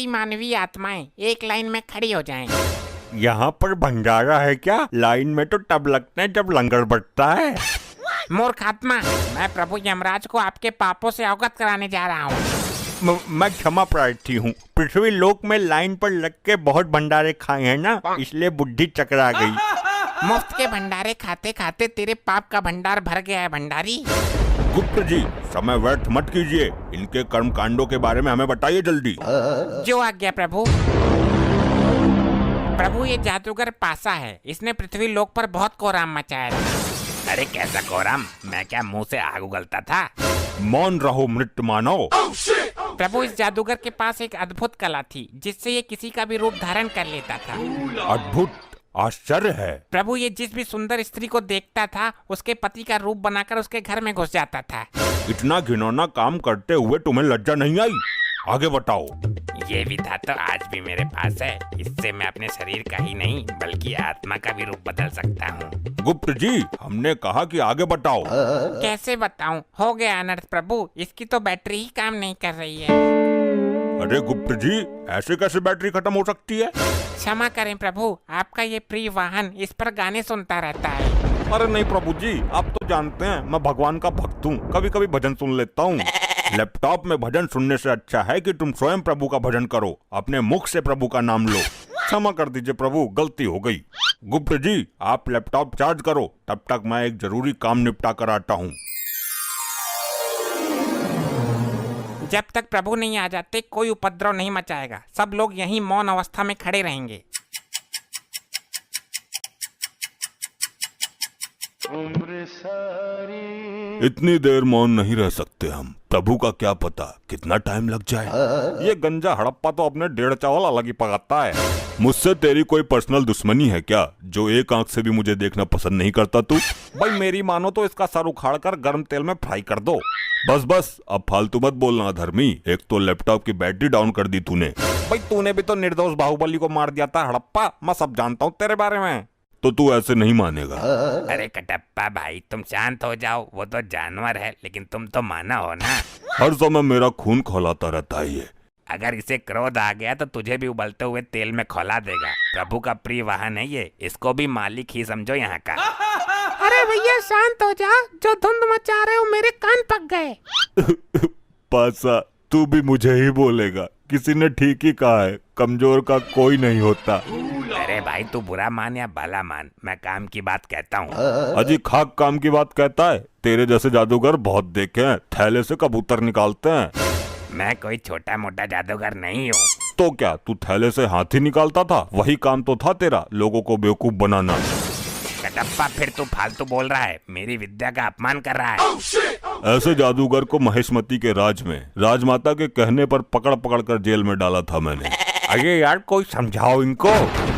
मानवीय आत्माएं एक लाइन में खड़ी हो जाएं। यहाँ पर भंडारा है क्या? लाइन में तो तब लगते हैं जब लंगर बटता है। मूर्ख आत्मा, मैं प्रभु यमराज को आपके पापों से अवगत कराने जा रहा हूँ। मैं क्षमा प्रार्थी हूँ। पृथ्वी लोक में लाइन पर लग के बहुत भंडारे खाए हैं ना, इसलिए बुद्धि चकरा गई। मुफ्त के भंडारे खाते खाते तेरे पाप का भंडार भर गया है भंडारी। गुप्त जी, समय व्यर्थ मत कीजिए। इनके कर्म कांडों के बारे में हमें बताइए जल्दी। जो आज्ञा प्रभु। प्रभु, ये जादूगर पासा है, इसने पृथ्वी लोक पर बहुत कोहराम मचाया था। अरे कैसा कोहराम? मैं क्या मुंह से आग उगलता था? मौन रहो मृत मानव। प्रभु, इस जादूगर के पास एक अद्भुत कला थी जिससे ये किसी का भी रूप धारण कर लेता था। अद्भुत? आश्चर्य है। प्रभु, ये जिस भी सुंदर स्त्री को देखता था उसके पति का रूप बनाकर उसके घर में घुस जाता था। इतना घिनौना काम करते हुए तुम्हें लज्जा नहीं आई? आगे बताओ। ये भी था तो आज भी मेरे पास है। इससे मैं अपने शरीर का ही नहीं बल्कि आत्मा का भी रूप बदल सकता हूँ। गुप्त जी, हमने कहा कि आगे बताओ। कैसे बताऊं? हो गया अनर्थ प्रभु, इसकी तो बैटरी ही काम नहीं कर रही है। अरे गुप्त जी, ऐसे कैसे बैटरी खत्म हो सकती है? क्षमा करें प्रभु, आपका ये प्रिय वाहन इस पर गाने सुनता रहता है। अरे नहीं प्रभु जी, आप तो जानते हैं मैं भगवान का भक्त हूँ, कभी कभी भजन सुन लेता हूँ। लैपटॉप में भजन सुनने से अच्छा है कि तुम स्वयं प्रभु का भजन करो, अपने मुख से प्रभु का नाम लो। क्षमा कर दीजिए प्रभु, गलती हो गई। गुप्त जी, आप लैपटॉप चार्ज करो, तब तक मैं एक जरूरी काम निपटा कर आता हूँ। जब तक प्रभु नहीं आ जाते कोई उपद्रव नहीं मचाएगा। सब लोग यहीं मौन अवस्था में खड़े रहेंगे। इतनी देर मौन नहीं रह सकते हम। प्रभु का क्या पता कितना टाइम लग जाए। ये गंजा हड़प्पा तो अपने 1.5 चावल अलग ही पकाता है। मुझसे तेरी कोई पर्सनल दुश्मनी है क्या, जो एक आंख से भी मुझे देखना पसंद नहीं करता तू? भाई मेरी मानो तो इसका सर उखाड़ कर गर्म तेल में फ्राई कर दो। बस बस, अब फालतू मत बोलना धर्मी। एक तो लैपटॉप की बैटरी डाउन कर दी तूने। भाई तूने भी तो निर्दोष बाहुबली को मार दिया था हड़प्पा, मैं सब जानता हूँ तेरे बारे में। तो तू ऐसे नहीं मानेगा। अरे कटप्पा भाई, तुम शांत हो जाओ। वो तो जानवर है लेकिन तुम तो मानव हो ना। हर समय मेरा खून खौलाता रहता है ये। अगर इसे क्रोध आ गया तो तुझे भी उबलते हुए तेल में खौला देगा। प्रभु का प्रिय वाहन है ये, इसको भी मालिक ही समझो यहाँ का। अरे भैया शांत हो जा, जो धुंध मचा रहे हो मेरे कान पक गए। पासा, तू भी मुझे ही बोलेगा? किसी ने ठीक ही कहा है, कमजोर का कोई नहीं होता। अरे भाई तू बुरा मान या भला मान, मैं काम की बात कहता हूँ। अजी खाक काम की बात कहता है? तेरे जैसे जादूगर बहुत देखे हैं, थैले से कबूतर निकालते हैं। मैं कोई छोटा मोटा जादूगर नहीं हूँ। तो क्या तू थैले से हाथी निकालता था? वही काम तो था तेरा, लोगों को बेवकूफ बनाना। कटप्पा, फिर तू फालतू बोल रहा है, मेरी विद्या का अपमान कर रहा है। ऐसे जादूगर को महेशमती के राज में राजमाता के कहने पर पकड़ पकड़ कर जेल में डाला था मैंने। अरे यार कोई समझाओ इनको।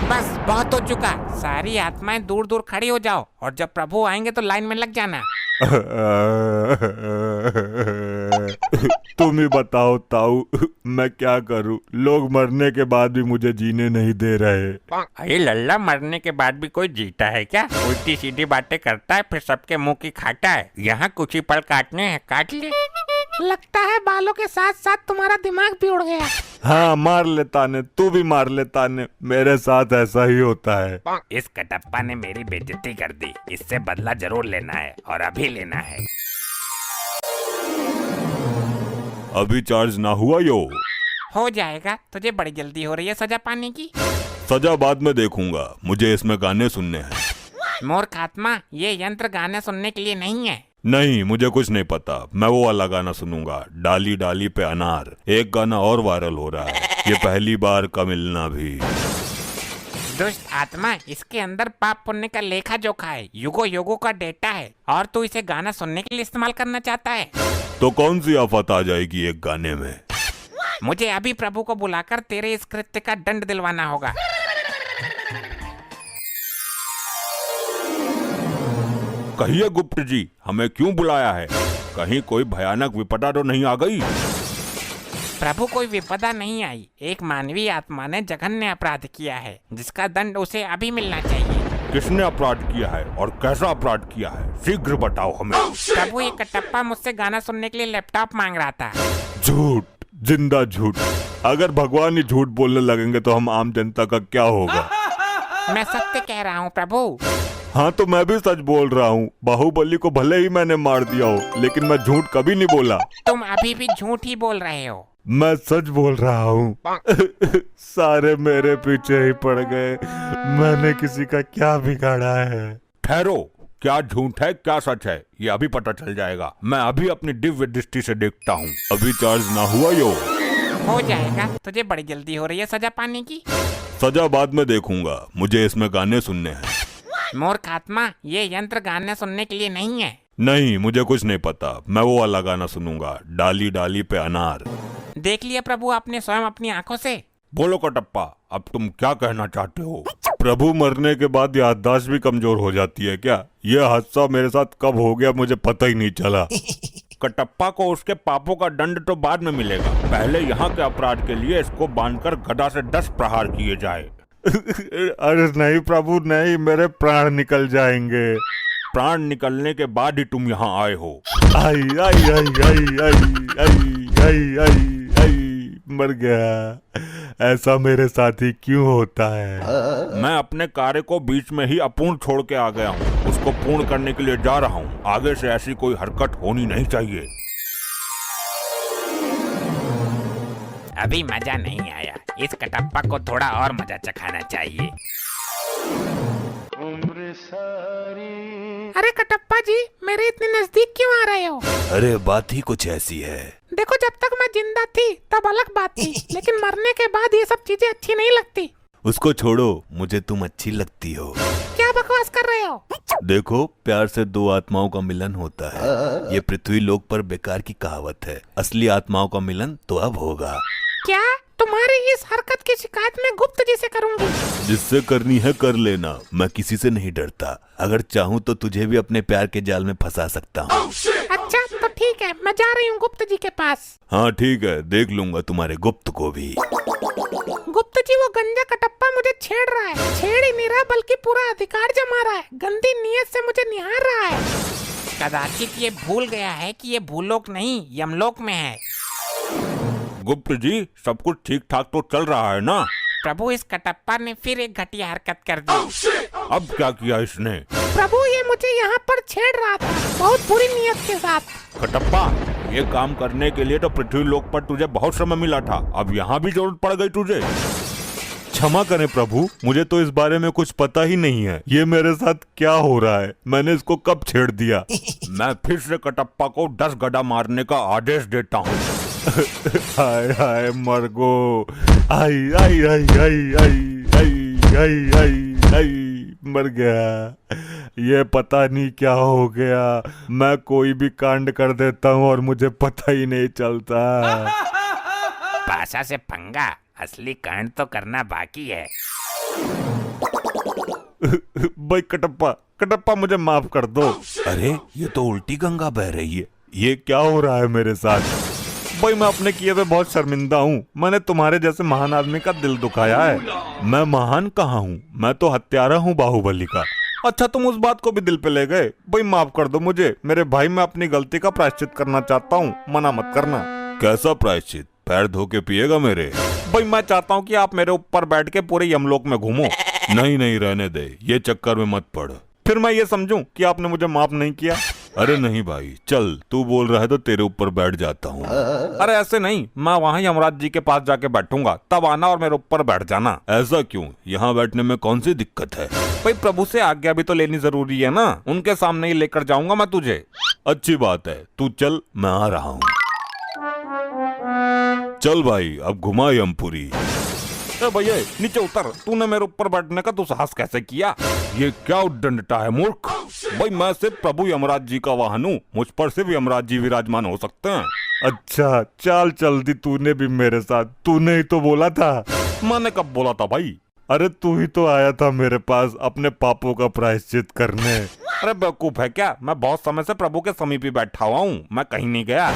बस बहुत हो चुका, सारी आत्माएं दूर दूर खड़ी हो जाओ और जब प्रभु आएंगे तो लाइन में लग जाना। तुम ही बताओ ताऊ, मैं क्या करूं? लोग मरने के बाद भी मुझे जीने नहीं दे रहे। अरे लल्ला, मरने के बाद भी कोई जीता है क्या? उल्टी सीधी बातें करता है फिर सबके मुंह की खाता है। यहाँ कुछ ही पल काटने हैं, काट ले। लगता है बालों के साथ साथ तुम्हारा दिमाग भी उड़ गया। हाँ मार लेता ने, तू भी मार लेता ने, मेरे साथ ऐसा ही होता है। इस कटप्पा ने मेरी बेइज्जती कर दी, इससे बदला जरूर लेना है और अभी लेना है। अभी चार्ज ना हुआ यो? हो जाएगा, तुझे बड़ी जल्दी हो रही है सजा पाने की। सजा बाद में देखूंगा, मुझे इसमें गाने सुनने हैं। मूर्ख आत्मा, ये यंत्र गाने सुनने के लिए नहीं है। नहीं, मुझे कुछ नहीं पता, मैं वो वाला गाना सुनूंगा, डाली डाली पे अनार। एक गाना और वायरल हो रहा है, ये पहली बार का मिलना भी। दुष्ट आत्मा, इसके अंदर पाप पुण्य का लेखा जोखा है, युगों युगों का डेटा है और तू इसे गाना सुनने के लिए इस्तेमाल करना चाहता है। तो कौन सी आफत आ जाएगी एक गाने में? मुझे अभी प्रभु को बुलाकर तेरे इस कृत्य का दंड दिलवाना होगा। कहिए गुप्त जी, हमें क्यों बुलाया है? कहीं कोई भयानक विपदा तो नहीं आ गई? प्रभु, कोई विपदा नहीं आई। एक मानवीय आत्मा ने जघन्य अपराध किया है जिसका दंड उसे अभी मिलना चाहिए। किसने अपराध किया है और कैसा अपराध किया है? शीघ्र बताओ हमें। प्रभु, ये कटप्पा मुझसे गाना सुनने के लिए लैपटॉप मांग रहा था। झूठ, जिंदा झूठ। अगर भगवान ही झूठ बोलने लगेंगे तो हम आम जनता का क्या होगा? मैं सत्य कह रहा हूँ प्रभु। हाँ तो मैं भी सच बोल रहा हूँ। बाहुबली को भले ही मैंने मार दिया हो, लेकिन मैं झूठ कभी नहीं बोला। तुम अभी भी झूठ ही बोल रहे हो। मैं सच बोल रहा हूँ। सारे मेरे पीछे ही पड़ गए। मैंने किसी का क्या बिगाड़ा है? ठहरो, क्या झूठ है क्या सच है ये अभी पता चल जाएगा। मैं अभी अपनी दिव्य दृष्टि से देखता हूँ। अभी चार्ज ना हुआ यो। हो जाएगा, तुझे बड़ी जल्दी हो रही है सजा पाने की। सजा बाद में देखूंगा, मुझे इसमें गाने सुनने हैं। मूर्ख आत्मा, ये यंत्र गाने सुनने के लिए नहीं है। नहीं, मुझे कुछ नहीं पता। मैं वो वाला गाना सुनूंगा, डाली डाली पे अनार। देख लिया प्रभु आपने स्वयं अपनी आंखों से। बोलो कटप्पा, अब तुम क्या कहना चाहते हो? प्रभु मरने के बाद याददाश्त भी कमजोर हो जाती है क्या? यह हादसा मेरे साथ कब हो गया मुझे पता ही नहीं चला। कटप्पा को उसके पापों का दंड तो बाद में मिलेगा। पहले यहाँ के अपराध के लिए इसको बांधकर गदा से 10 प्रहार किए जाए। अरे नहीं प्रभु नहीं, मेरे प्राण निकल जाएंगे। प्राण निकलने के बाद ही तुम यहाँ आए हो। आई आई आई आई आई आई आई आई आई मर गया। ऐसा मेरे साथ ही क्यों होता है? मैं अपने कार्य को बीच में ही अपूर्ण छोड़ के आ गया हूँ। उसको पूर्ण करने के लिए जा रहा हूँ। आगे से ऐसी कोई हरकत होनी नहीं चाहिए। अभी मजा नहीं आया, इस कटप्पा को थोड़ा और मजा चखाना चाहिए। अरे कटप्पा जी, मेरे इतने नजदीक क्यों आ रहे हो? अरे बात ही कुछ ऐसी है। देखो, जब तक मैं जिंदा थी तब अलग बात थी, लेकिन मरने के बाद ये सब चीजें अच्छी नहीं लगती। उसको छोड़ो, मुझे तुम अच्छी लगती हो। क्या बकवास कर रहे हो? देखो, प्यार से दो आत्माओं का मिलन होता है। ये पृथ्वी लोक पर बेकार की कहावत है। असली आत्माओं का मिलन तो अब होगा। क्या? तुम्हारी इस हरकत की शिकायत मैं गुप्त जी से करूंगी। जिससे करनी है कर लेना, मैं किसी से नहीं डरता। अगर चाहूँ तो तुझे भी अपने प्यार के जाल में फंसा सकता हूँ। अच्छा तो ठीक है, मैं जा रही हूँ गुप्त जी के पास। हाँ ठीक है, देख लूंगा तुम्हारे गुप्त को भी। गुप्त जी, वो गंजा कटप्पा मुझे छेड़ रहा है। छेड़ ही नहीं रहा बल्कि पूरा अधिकार जमा रहा है। गंदी नीयत से मुझे निहार रहा है। कदाचित ये भूल गया है कि ये भूलोक नहीं यमलोक में है। गुप्त जी, सब कुछ ठीक ठाक तो चल रहा है ना? प्रभु, इस कटप्पा ने फिर एक घटिया हरकत कर दी। अब क्या किया इसने? प्रभु, ये मुझे यहाँ पर छेड़ रहा था बहुत बुरी नीयत के साथ। कटप्पा, ये काम करने के लिए तो पृथ्वी लोक पर तुझे बहुत समय मिला था। अब यहाँ भी जरूरत पड़ गई तुझे। क्षमा करें प्रभु, मुझे तो इस बारे में कुछ पता ही नहीं है। ये मेरे साथ क्या हो रहा है? मैंने इसको कब छेड़ दिया? मैं फिर से कटप्पा को 10 गदा मारने का आदेश देता हूँ। हाय हाय मरगो, आई आई आई आई आई आई आई आई आई मर गया। ये पता नहीं क्या हो गया। मैं कोई भी कांड कर देता हूँ और मुझे पता ही नहीं चलता। पासा से पंगा, असली कांड तो करना बाकी है। भाई कटप्पा, कटप्पा मुझे माफ कर दो। अरे ये तो उल्टी गंगा बह रही है। ये क्या हो रहा है मेरे साथ? भाई मैं अपने किए पे बहुत शर्मिंदा हूँ। मैंने तुम्हारे जैसे महान आदमी का दिल दुखाया है। मैं महान कहाँ हूँ, मैं तो हत्यारा हूँ बाहुबली का। अच्छा तुम उस बात को भी दिल पे ले गए। भाई माफ कर दो मुझे। मेरे भाई, मैं अपनी गलती का प्रायश्चित करना चाहता हूँ, मना मत करना। कैसा प्रायश्चित? पैर धो के पिएगा मेरे? भाई मैं चाहता हूँ कि आप मेरे ऊपर बैठ के पूरे यमलोक में घूमो। नहीं नहीं, रहने दे, ये चक्कर में मत पड़। फिर मैं ये समझूं कि आपने मुझे माफ नहीं किया? अरे नहीं भाई, चल तू बोल रहा है तो तेरे ऊपर बैठ जाता हूँ। अरे ऐसे नहीं, मैं वहाँ यमराज जी के पास जाके बैठूंगा, तब आना और मेरे ऊपर बैठ जाना। ऐसा क्यों? यहाँ बैठने में कौन सी दिक्कत है? भाई प्रभु से आज्ञा भी तो लेनी जरूरी है ना। उनके सामने ही लेकर जाऊंगा मैं तुझे। अच्छी बात है, तू चल, मैं आ रहा हूँ। चल भाई, अब घुमा यमपुरी। भैया नीचे उतर। तूने मेरे ऊपर बैठने का तू साहस कैसे किया? ये क्या उद्दंडता है मूर्ख। भाई मैं सिर्फ प्रभु यमराज जी का वाहन हूँ, मुझ पर सिर्फ यमराज जी विराजमान हो सकते हैं। अच्छा चल जल्दी, तूने भी मेरे साथ। तूने ही तो बोला था। मैंने कब बोला था भाई? अरे तू ही तो आया था मेरे पास अपने पापों का प्रायश्चित करने। अरे बेवकूफ है क्या? मैं बहुत समय से प्रभु के समीप ही बैठा हुआ हूँ, मैं कहीं नहीं गया।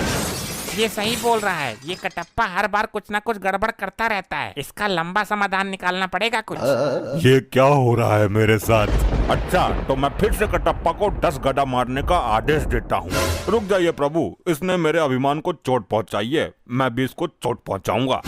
ये सही बोल रहा है, ये कटप्पा हर बार कुछ ना कुछ गड़बड़ करता रहता है। इसका लंबा समाधान निकालना पड़ेगा कुछ। ये क्या हो रहा है मेरे साथ? अच्छा, तो मैं फिर से कटप्पा को 10 गदा मारने का आदेश देता हूँ। रुक जाइए प्रभु, इसने मेरे अभिमान को चोट पहुँचाई है, मैं भी इसको चोट पहुँचाऊंगा।